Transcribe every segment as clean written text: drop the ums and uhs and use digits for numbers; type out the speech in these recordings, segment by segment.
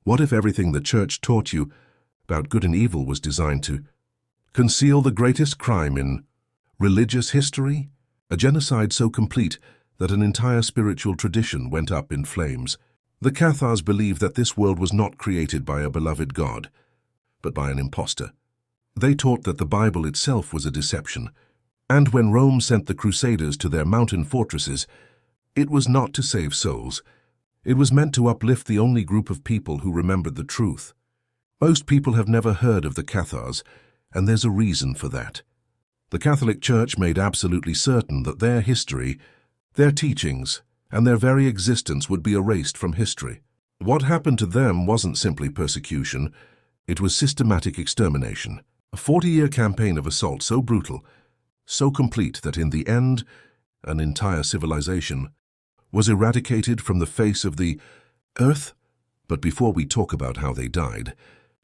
What if everything the church taught you about good and evil was designed to conceal the greatest crime in religious history? A genocide so complete that an entire spiritual tradition went up in flames. The Cathars believed that this world was not created by a beloved God, but by an impostor. They taught that the Bible itself was a deception, and when Rome sent the Crusaders to their mountain fortresses, it was not to save souls. It was meant to uplift the only group of people who remembered the truth. Most people have never heard of the Cathars, and there's a reason for that. The Catholic Church made absolutely certain that their history, their teachings, and their very existence would be erased from history. What happened to them wasn't simply persecution, it was systematic extermination. A 40-year campaign of assault so brutal, so complete that in the end, an entire civilization was eradicated from the face of the earth. But before we talk about how they died,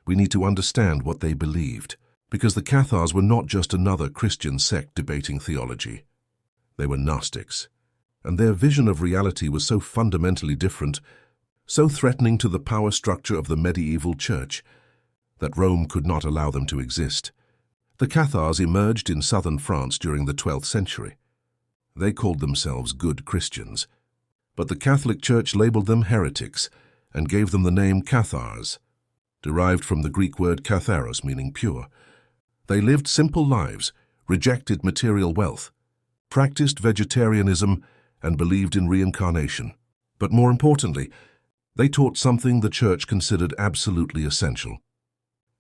we need to understand what they believed, because the Cathars were not just another Christian sect debating theology. They were Gnostics, and their vision of reality was so fundamentally different, so threatening to the power structure of the medieval church, that Rome could not allow them to exist. The Cathars emerged in southern France during the 12th century. They called themselves good Christians, but the Catholic Church labeled them heretics and gave them the name Cathars, derived from the Greek word katharos, meaning pure. They lived simple lives, rejected material wealth, practiced vegetarianism, and believed in reincarnation. But more importantly, they taught something the Church considered absolutely essential.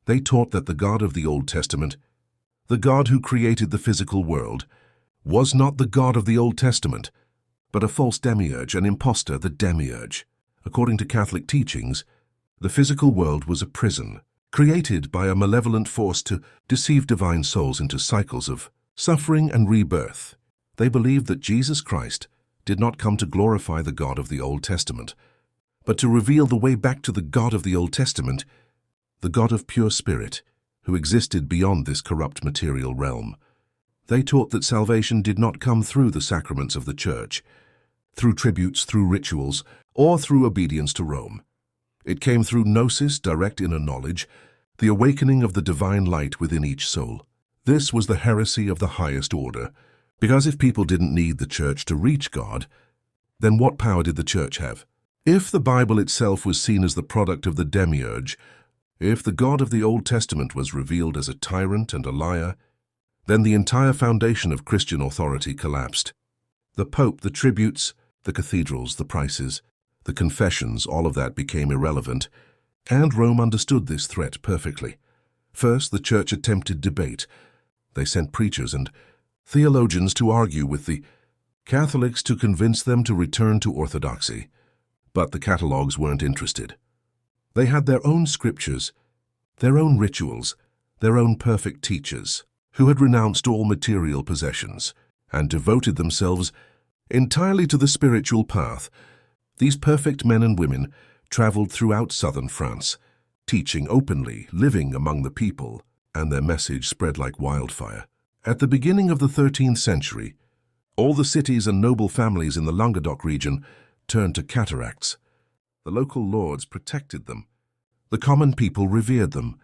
They taught that the God of the Old Testament, the God who created the physical world, was not the God of the Old Testament, but a false demiurge, an impostor, the demiurge. According to Catholic teachings, the physical world was a prison, created by a malevolent force to deceive divine souls into cycles of suffering and rebirth. They believed that Jesus Christ did not come to glorify the God of the Old Testament, but to reveal the way back to the God of the Old Testament, the God of pure spirit, who existed beyond this corrupt material realm. They taught that salvation did not come through the sacraments of the Church, through tributes, through rituals, or through obedience to Rome. It came through gnosis, direct inner knowledge, the awakening of the divine light within each soul. This was the heresy of the highest order, because if people didn't need the Church to reach God, then what power did the Church have? If the Bible itself was seen as the product of the demiurge, if the God of the Old Testament was revealed as a tyrant and a liar, then the entire foundation of Christian authority collapsed. The Pope, the tributes, the cathedrals, the prices, the confessions, all of that became irrelevant, and Rome understood this threat perfectly. First, the Church attempted debate. They sent preachers and theologians to argue with the Catholics to convince them to return to orthodoxy. But the catalogues weren't interested. They had their own scriptures, their own rituals, their own perfect teachers, who had renounced all material possessions and devoted themselves entirely to the spiritual path. These perfect men and women traveled throughout southern France, teaching openly, living among the people, and their message spread like wildfire. At the beginning of the 13th century, all the cities and noble families in the Languedoc region turned to cataracts. The local lords protected them, the common people revered them,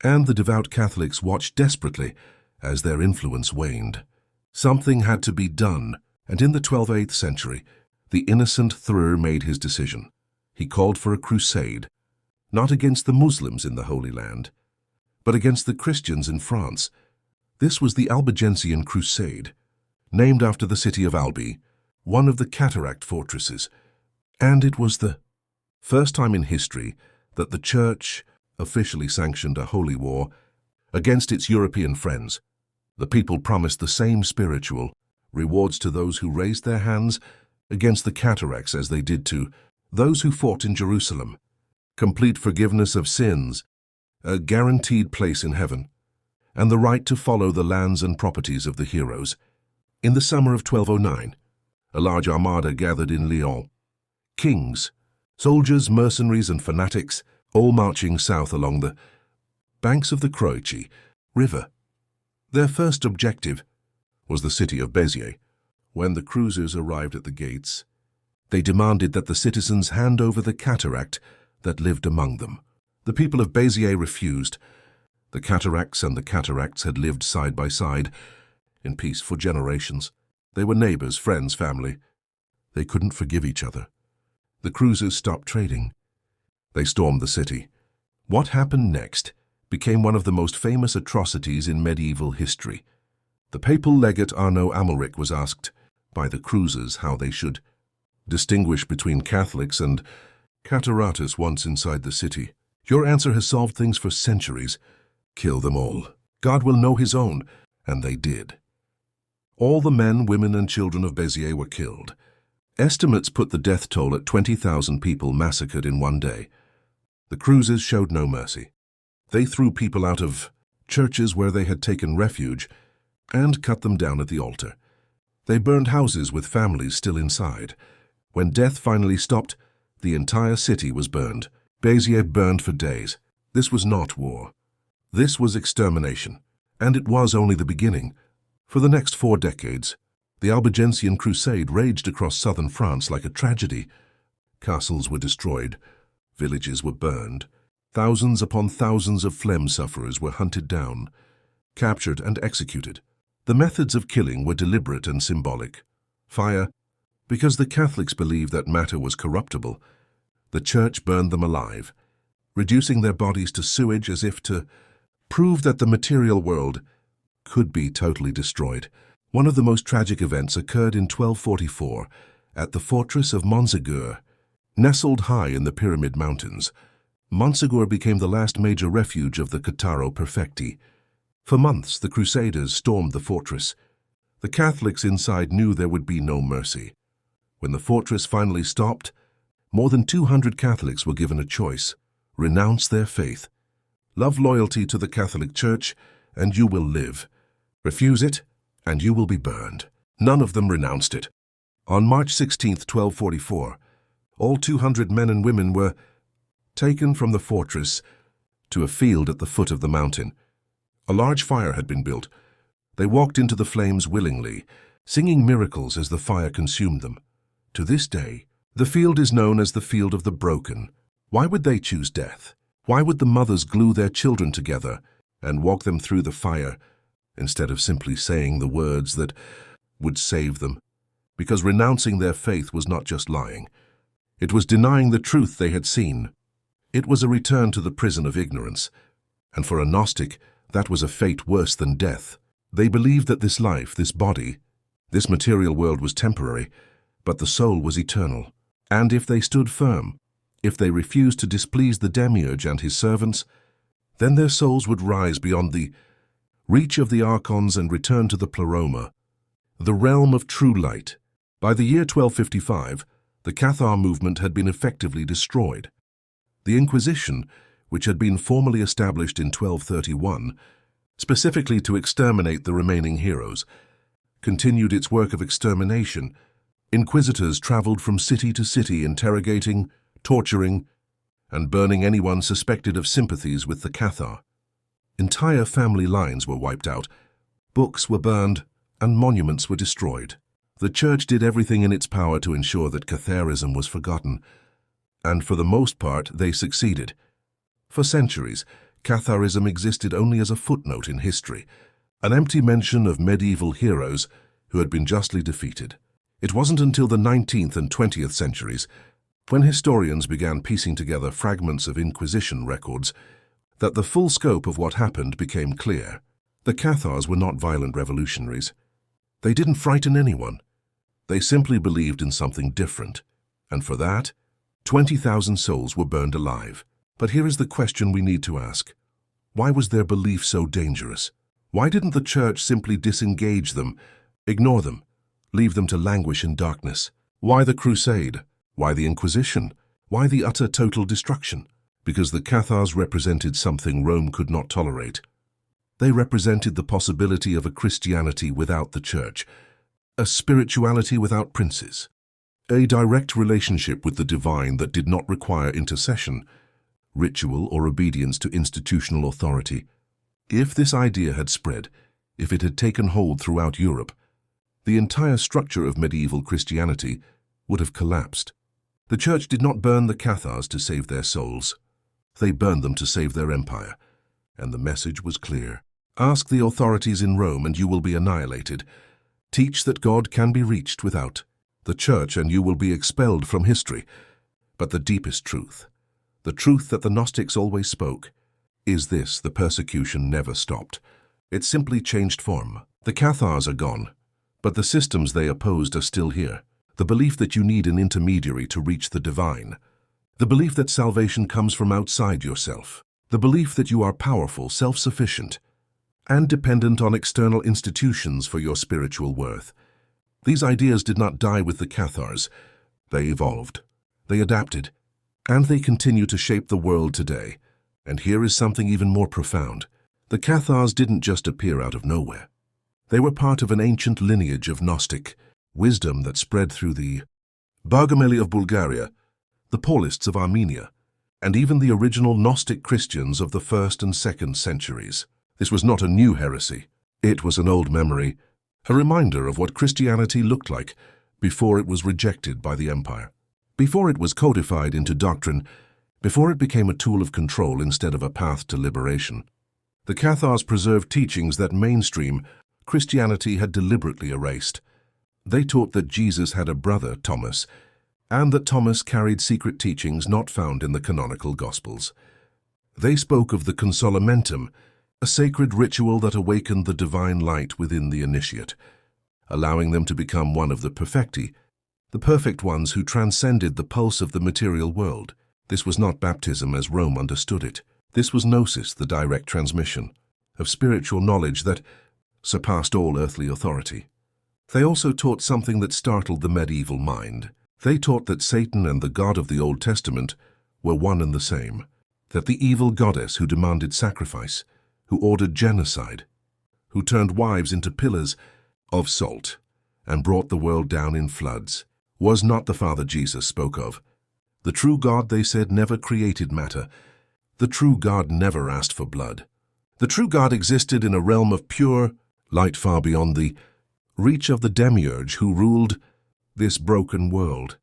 and the devout Catholics watched desperately as their influence waned. Something had to be done, and in the 12th century, the innocent Thur made his decision. He called for a crusade, not against the Muslims in the Holy Land, but against the Christians in France. This was the Albigensian Crusade, named after the city of Albi, one of the cataract fortresses, and it was the first time in history that the Church officially sanctioned a holy war against its European friends. The people promised the same spiritual rewards to those who raised their hands against the cataracts as they did to those who fought in Jerusalem. Complete forgiveness of sins, a guaranteed place in heaven, and the right to follow the lands and properties of the heroes. In the summer of 1209, a large armada gathered in Lyon. Kings, soldiers, mercenaries, and fanatics, all marching south along the banks of the Croici River. Their first objective was the city of Béziers. When the cruisers arrived at the gates, they demanded that the citizens hand over the cataract that lived among them. The people of Béziers refused. The Cataracts and the Cataracts had lived side by side, in peace for generations. They were neighbors, friends, family. They couldn't forgive each other. The cruisers stopped trading. They stormed the city. What happened next became one of the most famous atrocities in medieval history. The papal legate Arnaud Amalric was asked by the cruisers how they should distinguish between Catholics and Cathars once inside the city. Your answer has solved things for centuries. Kill them all. God will know his own. And they did. All the men, women, and children of Béziers were killed. Estimates put the death toll at 20,000 people massacred in one day. The cruisers showed no mercy. They threw people out of churches where they had taken refuge and cut them down at the altar. They burned houses with families still inside. When death finally stopped, the entire city was burned. Béziers burned for days. This was not war. This was extermination. And it was only the beginning. For the next 4 decades, the Albigensian Crusade raged across southern France like a tragedy. Castles were destroyed. Villages were burned. Thousands upon thousands of phlegm sufferers were hunted down, captured and executed. The methods of killing were deliberate and symbolic. Fire, because the Catholics believed that matter was corruptible. The Church burned them alive, reducing their bodies to sewage as if to prove that the material world could be totally destroyed. One of the most tragic events occurred in 1244 at the fortress of Montségur, nestled high in the Pyramid Mountains. Montségur became the last major refuge of the Catharo Perfecti. For months, the Crusaders stormed the fortress. The Catholics inside knew there would be no mercy. When the fortress finally stopped, more than 200 Catholics were given a choice: renounce their faith. Love loyalty to the Catholic Church, and you will live. Refuse it, and you will be burned. None of them renounced it. On March 16, 1244, all 200 men and women were taken from the fortress to a field at the foot of the mountain. A large fire had been built. They walked into the flames willingly, singing miracles as the fire consumed them. To this day, the field is known as the Field of the Broken. Why would they choose death? Why would the mothers glue their children together and walk them through the fire instead of simply saying the words that would save them? Because renouncing their faith was not just lying. It was denying the truth they had seen. It was a return to the prison of ignorance. And for a Gnostic, that was a fate worse than death. They believed that this life, this body, this material world was temporary, but the soul was eternal. And if they stood firm, if they refused to displease the demiurge and his servants, then their souls would rise beyond the reach of the archons and return to the pleroma, the realm of true light. By the year 1255, the Cathar movement had been effectively destroyed. The Inquisition, which had been formally established in 1231, specifically to exterminate the remaining heroes, continued its work of extermination. Inquisitors traveled from city to city, interrogating, torturing, and burning anyone suspected of sympathies with the Cathar. Entire family lines were wiped out, books were burned, and monuments were destroyed. The Church did everything in its power to ensure that Catharism was forgotten, and for the most part they succeeded. For centuries, Catharism existed only as a footnote in history, an empty mention of medieval heroes who had been justly defeated. It wasn't until the 19th and 20th centuries, when historians began piecing together fragments of Inquisition records, that the full scope of what happened became clear. The Cathars were not violent revolutionaries. They didn't frighten anyone. They simply believed in something different, and for that, 20,000 souls were burned alive. But here is the question we need to ask. Why was their belief so dangerous? Why didn't the Church simply disengage them, ignore them, leave them to languish in darkness? Why the Crusade? Why the Inquisition? Why the utter total destruction? Because the Cathars represented something Rome could not tolerate. They represented the possibility of a Christianity without the Church, a spirituality without princes, a direct relationship with the divine that did not require intercession, ritual, or obedience to institutional authority. If this idea had spread, if it had taken hold throughout Europe, the entire structure of medieval Christianity would have collapsed. The Church did not burn the Cathars to save their souls. They burned them to save their empire. And the message was clear. Ask the authorities in Rome and you will be annihilated. Teach that God can be reached without the Church and you will be expelled from history. But the deepest truth, the truth that the Gnostics always spoke, is this: the persecution never stopped. It simply changed form. The Cathars are gone, but the systems they opposed are still here. The belief that you need an intermediary to reach the divine. The belief that salvation comes from outside yourself. The belief that you are powerful, self-sufficient, and dependent on external institutions for your spiritual worth. These ideas did not die with the Cathars. They evolved, they adapted, and they continue to shape the world today. And here is something even more profound. The Cathars didn't just appear out of nowhere. They were part of an ancient lineage of Gnostic wisdom that spread through the Bargameli of Bulgaria, the Paulists of Armenia, and even the original Gnostic Christians of the 1st and 2nd centuries. This was not a new heresy. It was an old memory, a reminder of what Christianity looked like before it was rejected by the empire, before it was codified into doctrine, before it became a tool of control instead of a path to liberation. The Cathars preserved teachings that mainstream Christianity had deliberately erased. They taught that Jesus had a brother, Thomas, and that Thomas carried secret teachings not found in the canonical Gospels. They spoke of the consolamentum, a sacred ritual that awakened the divine light within the initiate, allowing them to become one of the perfecti, the perfect ones who transcended the pulse of the material world. This was not baptism as Rome understood it. This was gnosis, the direct transmission of spiritual knowledge that surpassed all earthly authority. They also taught something that startled the medieval mind. They taught that Satan and the God of the Old Testament were one and the same, that the evil goddess who demanded sacrifice, who ordered genocide, who turned wives into pillars of salt and brought the world down in floods, was not the Father Jesus spoke of. The true God, they said, never created matter. The true God never asked for blood. The true God existed in a realm of pure light far beyond the reach of the demiurge who ruled this broken world.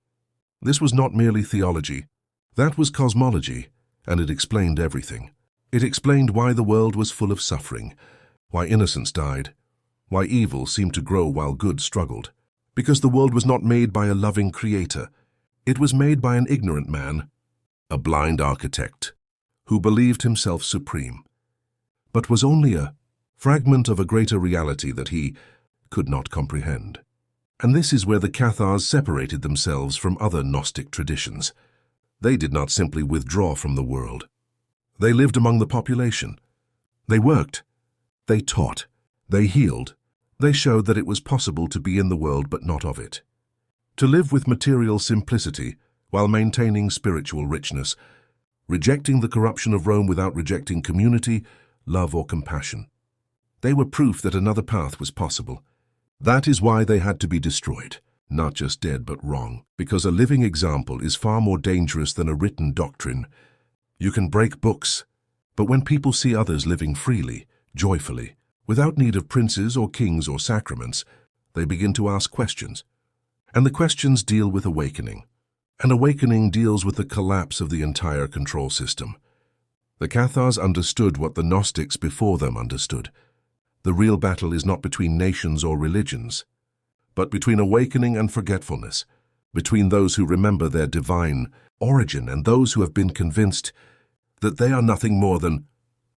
This was not merely theology. That was cosmology, and it explained everything. It explained why the world was full of suffering, why innocence died, why evil seemed to grow while good struggled. Because the world was not made by a loving creator. It was made by an ignorant man, a blind architect, who believed himself supreme, but was only a fragment of a greater reality that he could not comprehend. And this is where the Cathars separated themselves from other Gnostic traditions. They did not simply withdraw from the world. They lived among the population. They worked. They taught. They healed. They showed that it was possible to be in the world but not of it. To live with material simplicity while maintaining spiritual richness, rejecting the corruption of Rome without rejecting community, love, or compassion. They were proof that another path was possible. That is why they had to be destroyed, not just dead but wrong, because a living example is far more dangerous than a written doctrine. You can break books, but when people see others living freely, joyfully, without need of princes or kings or sacraments, they begin to ask questions. And the questions deal with awakening. An awakening deals with the collapse of the entire control system. The Cathars understood what the Gnostics before them understood. The real battle is not between nations or religions, but between awakening and forgetfulness, between those who remember their divine origin and those who have been convinced that they are nothing more than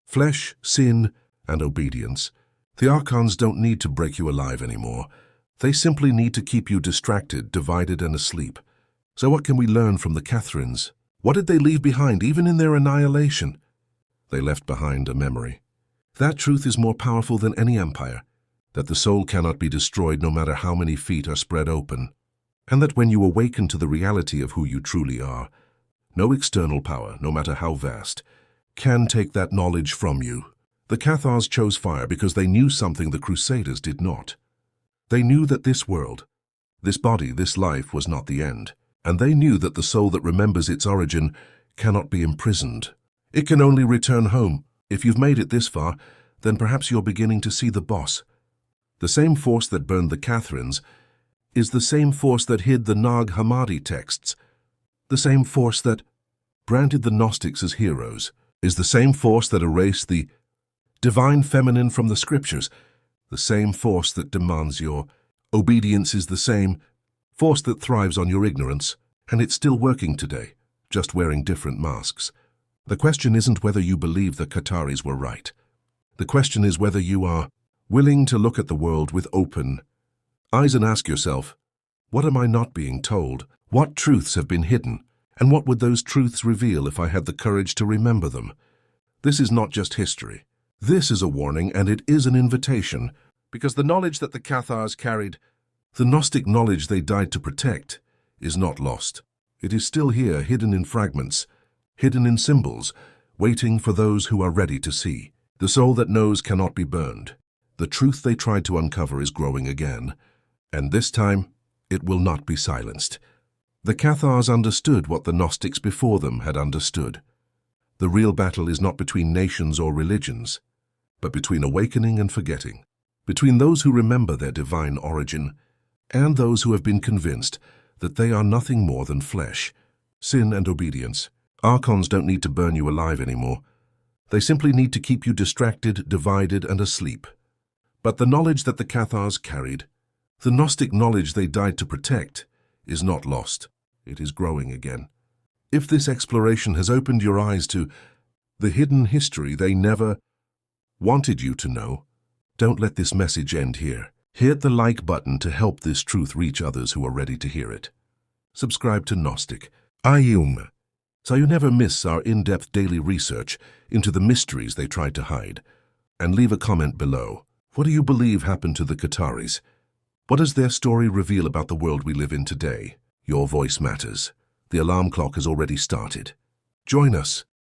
flesh, sin, and obedience. The archons don't need to break you alive anymore. They simply need to keep you distracted, divided, and asleep. So what can we learn from the Catharines? What did they leave behind, even in their annihilation? They left behind a memory. That truth is more powerful than any empire, that the soul cannot be destroyed no matter how many feet are spread open, and that when you awaken to the reality of who you truly are, no external power, no matter how vast, can take that knowledge from you. The Cathars chose fire because they knew something the Crusaders did not. They knew that this world, this body, this life was not the end, and they knew that the soul that remembers its origin cannot be imprisoned. It can only return home. If you've made it this far, then perhaps you're beginning to see the boss. The same force that burned the Catharines is the same force that hid the Nag Hammadi texts. The same force that branded the Gnostics as heroes is the same force that erased the divine feminine from the scriptures. The same force that demands your obedience is the same force that thrives on your ignorance, and it's still working today, just wearing different masks. The question isn't whether you believe the Cathars were right. The question is whether you are willing to look at the world with open eyes and ask yourself, what am I not being told? What truths have been hidden? And what would those truths reveal if I had the courage to remember them? This is not just history. This is a warning, and it is an invitation, because the knowledge that the Cathars carried, the Gnostic knowledge they died to protect, is not lost. It is still here, hidden in fragments, hidden in symbols, waiting for those who are ready to see. The soul that knows cannot be burned. The truth they tried to uncover is growing again, and this time it will not be silenced. The Cathars understood what the Gnostics before them had understood. The real battle is not between nations or religions, but between awakening and forgetting, between those who remember their divine origin and those who have been convinced that they are nothing more than flesh, sin and obedience. Archons don't need to burn you alive anymore. They simply need to keep you distracted, divided, and asleep. But the knowledge that the Cathars carried, the Gnostic knowledge they died to protect, is not lost. It is growing again. If this exploration has opened your eyes to the hidden history they never wanted you to know, don't let this message end here. Hit the like button to help this truth reach others who are ready to hear it. Subscribe to Gnostic, so you never miss our in-depth daily research into the mysteries they tried to hide. And leave a comment below. What do you believe happened to the Cathars? What does their story reveal about the world we live in today? Your voice matters. The alarm clock has already started. Join us